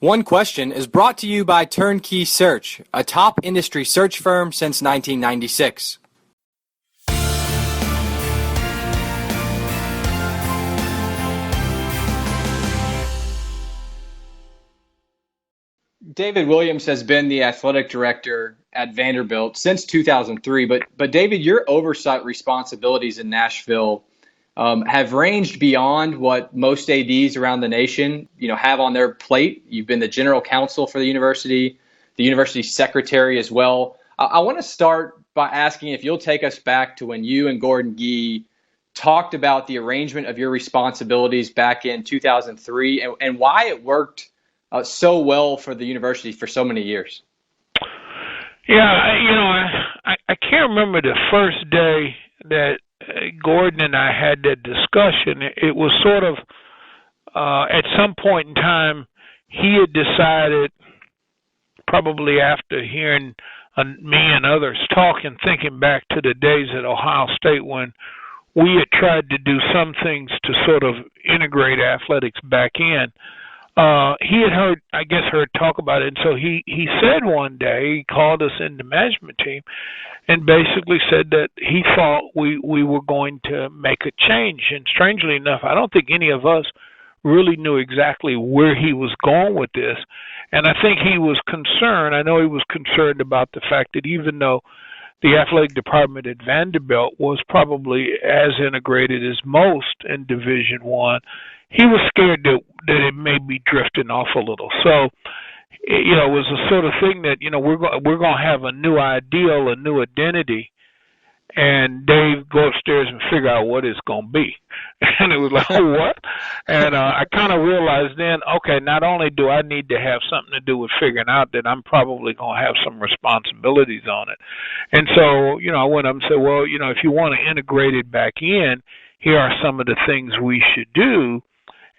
One Question is brought to you by Turnkey Search, a top industry search firm since 1996. David Williams has been the athletic director at Vanderbilt since 2003, but David, your oversight responsibilities in Nashville have ranged beyond what most ADs around the nation, have on their plate. You've been the general counsel for the university secretary as well. I want to start by asking if you'll take us back to when you and Gordon Gee talked about the arrangement of your responsibilities back in 2003 and why it worked so well for the university for so many years. Yeah, I can't remember the first day that Gordon and I had that discussion. It was sort of at some point in time, he had decided, probably after hearing me and others talk and thinking back to the days at Ohio State when we had tried to do some things to sort of integrate athletics back in. He had heard talk about it, and so he said one day, he called us in the management team and basically said that he thought we were going to make a change. And strangely enough, I don't think any of us really knew exactly where he was going with this. And I think he was concerned. I know he was concerned about the fact that even though the athletic department at Vanderbilt was probably as integrated as most in Division I, he was scared that it may be drifting off a little. So, it was the sort of thing that, we're going to have a new ideal, a new identity, and Dave go upstairs and figure out what it's going to be. And it was like, oh, what? And I kind of realized then, okay, not only do I need to have something to do with figuring out that I'm probably going to have some responsibilities on it. And so, I went up and said, well, if you want to integrate it back in, here are some of the things we should do.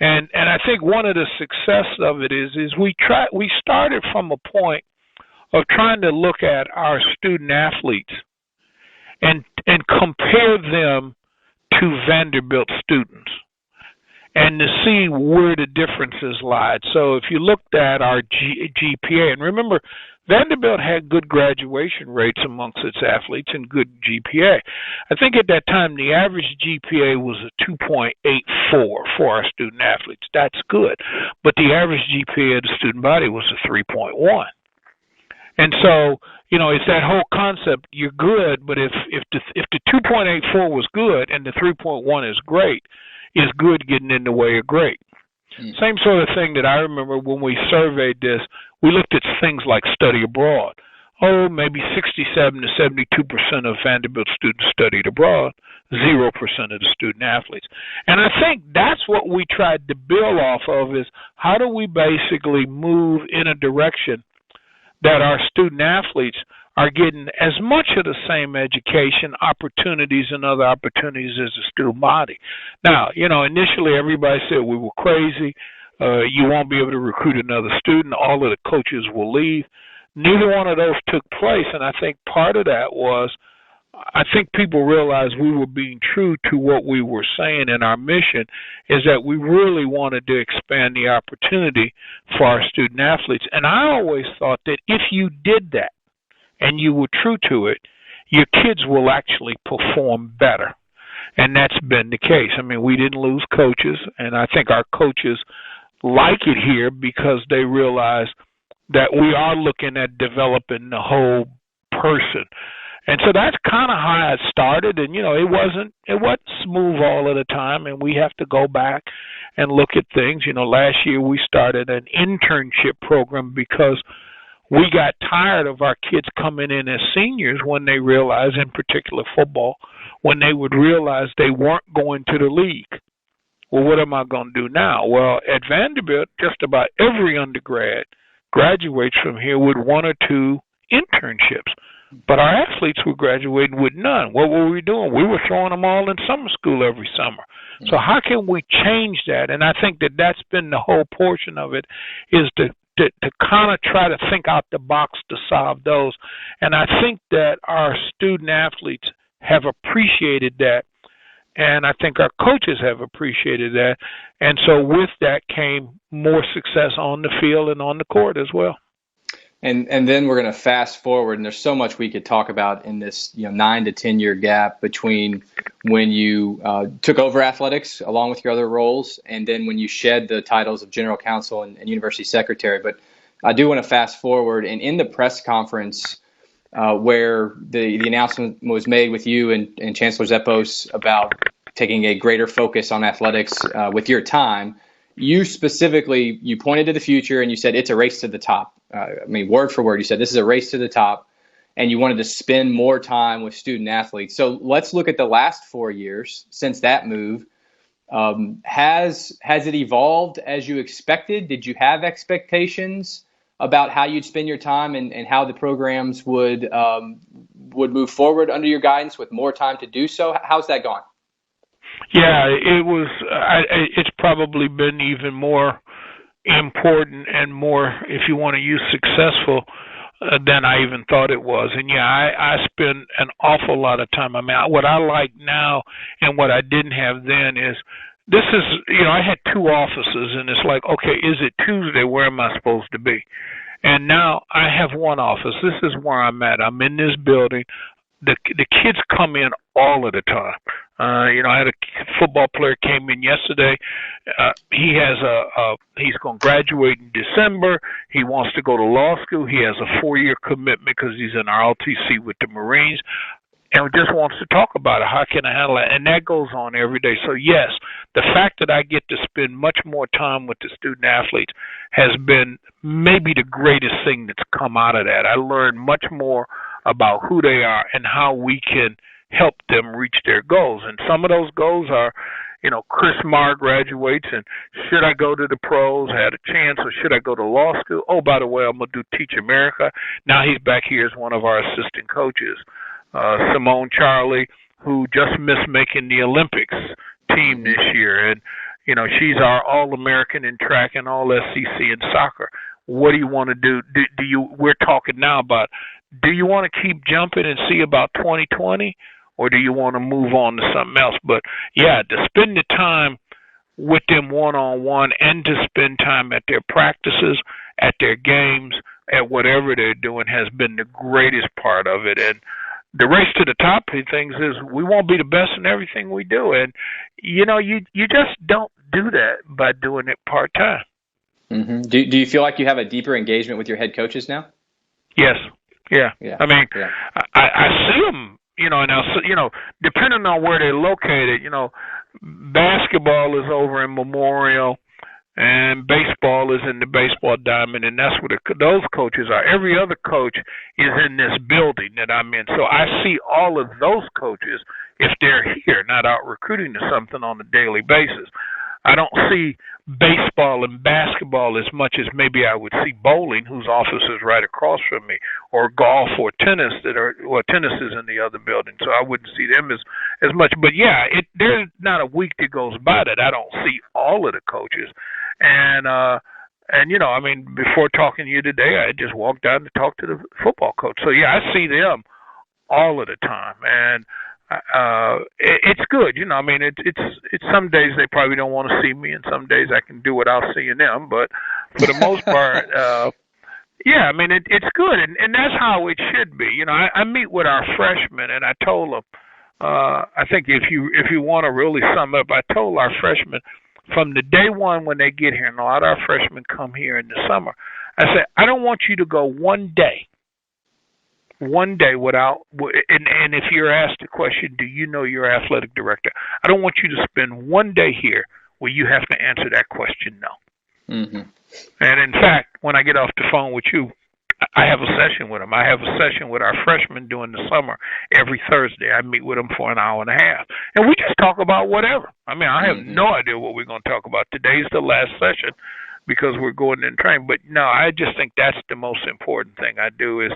And I think one of the success of it is we started from a point of trying to look at our student athletes and compare them to Vanderbilt students and to see where the differences lied. So if you looked at our GPA, and remember, Vanderbilt had good graduation rates amongst its athletes and good GPA. I think at that time the average GPA was a 2.84 for our student athletes. That's good. But the average GPA of the student body was a 3.1. And so, it's that whole concept, you're good, but if the 2.84 was good and the 3.1 is great, is good getting in the way of great? Same sort of thing that I remember when we surveyed this, we looked at things like study abroad. Oh, maybe 67 to 72% of Vanderbilt students studied abroad, 0% of the student athletes. And I think that's what we tried to build off of is how do we basically move in a direction that our student athletes are getting as much of the same education, opportunities, and other opportunities as the student body. Now, initially everybody said we were crazy. You won't be able to recruit another student. All of the coaches will leave. Neither one of those took place, and I think part of that was I think people realized we were being true to what we were saying in our mission is that we really wanted to expand the opportunity for our student athletes. And I always thought that if you did that and you were true to it, your kids will actually perform better. And that's been the case. I mean, we didn't lose coaches, and I think our coaches like it here because they realize that we are looking at developing the whole person. And so that's kind of how it started. And, it wasn't smooth all of the time, and we have to go back and look at things. Last year we started an internship program because we got tired of our kids coming in as seniors when they realized, in particular football, when they would realize they weren't going to the league. Well, what am I going to do now? Well, at Vanderbilt, just about every undergrad graduates from here with one or two internships. But our athletes were graduating with none. What were we doing? We were throwing them all in summer school every summer. So how can we change that? And I think that that's been the whole portion of it is to kind of try to think out the box to solve those. And I think that our student athletes have appreciated that And I think our coaches have appreciated that. And so with that came more success on the field and on the court as well. And then we're going to fast forward, and there's so much we could talk about in this 9 to 10 year gap between when you took over athletics along with your other roles, and then when you shed the titles of general counsel and university secretary. But I do want to fast forward, and in the press conference where the announcement was made with you and Chancellor Zeppos about taking a greater focus on athletics with your time, you specifically, you pointed to the future and you said it's a race to the top. Word for word, you said this is a race to the top, and you wanted to spend more time with student athletes. So let's look at the last 4 years since that move. Has it evolved as you expected? Did you have expectations about how you'd spend your time and how the programs would move forward under your guidance with more time to do so? How's that gone? Yeah, it was. It's probably been even more important and more, if you want to use successful, than I even thought it was. And yeah, I spend an awful lot of time. What I like now and what I didn't have then is this is, I had 2 offices, and it's like, okay, is it Tuesday? Where am I supposed to be? And now I have 1 office. This is where I'm at. I'm in this building. The kids come in all of the time. I had a football player came in yesterday. He's going to graduate in December. He wants to go to law school. He has a 4-year commitment because he's in ROTC with the Marines, and just wants to talk about it. How can I handle it? And that goes on every day. So yes, the fact that I get to spend much more time with the student athletes has been maybe the greatest thing that's come out of that. I learned much more about who they are and how we can help them reach their goals. And some of those goals are, Chris Marr graduates, and should I go to the pros? I had a chance, or should I go to law school? Oh, by the way, I'm going to do Teach America. Now he's back here as one of our assistant coaches. Simone Charlie, who just missed making the Olympics team this year. And, she's our All-American in track and All-SEC in soccer. What do you want to do? We're talking now about, do you want to keep jumping and see about 2020, or do you want to move on to something else? But, yeah, to spend the time with them one-on-one and to spend time at their practices, at their games, at whatever they're doing has been the greatest part of it. And the race to the top of things is we won't be the best in everything we do. And, you just don't do that by doing it part-time. Mm-hmm. Do you feel like you have a deeper engagement with your head coaches now? Yes. Yeah. I mean, yeah. I see them, and depending on where they're located, basketball is over in Memorial and baseball is in the baseball diamond, and that's where those coaches are. Every other coach is in this building that I'm in. So I see all of those coaches if they're here, not out recruiting to something on a daily basis. I don't see baseball and basketball as much as maybe I would see bowling, whose office is right across from me, or golf or tennis tennis is in the other building, so I wouldn't see them as much. But yeah, there's not a week that goes by that I don't see all of the coaches. And before talking to you today, I just walked down to talk to the football coach. So yeah, I see them all of the time, and it's good, it's some days they probably don't want to see me, and some days I can do without seeing them. But for the most part, it's good, and that's how it should be. I meet with our freshmen, and I told them, I think if you want to really sum up, I told our freshmen from the day one when they get here, and a lot of our freshmen come here in the summer, I said, I don't want you to go one day without, and if you're asked the question, do you know your athletic director? I don't want you to spend one day here where you have to answer that question no. Mm-hmm. And in fact, when I get off the phone with you, I have a session with them. I have a session with our freshmen during the summer every Thursday. I meet with them for an hour and a half, and we just talk about whatever. I have no idea what we're going to talk about. Today's the last session because we're going in training. But no, I just think that's the most important thing I do is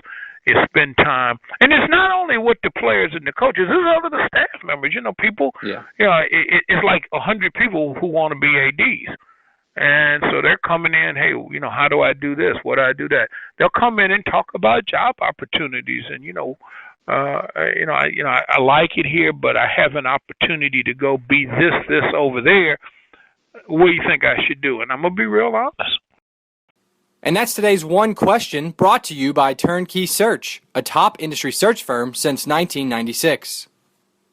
spend time. And it's not only with the players and the coaches, it's over the staff members. People, it's like 100 people who want to be ADs. And so they're coming in, hey, how do I do this? What do I do that? They'll come in and talk about job opportunities and, I like it here, but I have an opportunity to go be this over there. What do you think I should do? And I'm gonna be real honest. And that's today's One Question, brought to you by Turnkey Search, a top industry search firm since 1996.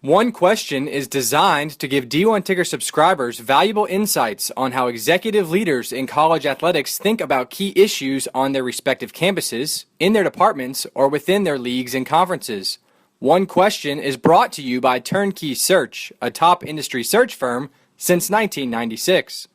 One Question is designed to give D1 Ticker subscribers valuable insights on how executive leaders in college athletics think about key issues on their respective campuses, in their departments, or within their leagues and conferences. One Question is brought to you by Turnkey Search, a top industry search firm since 1996.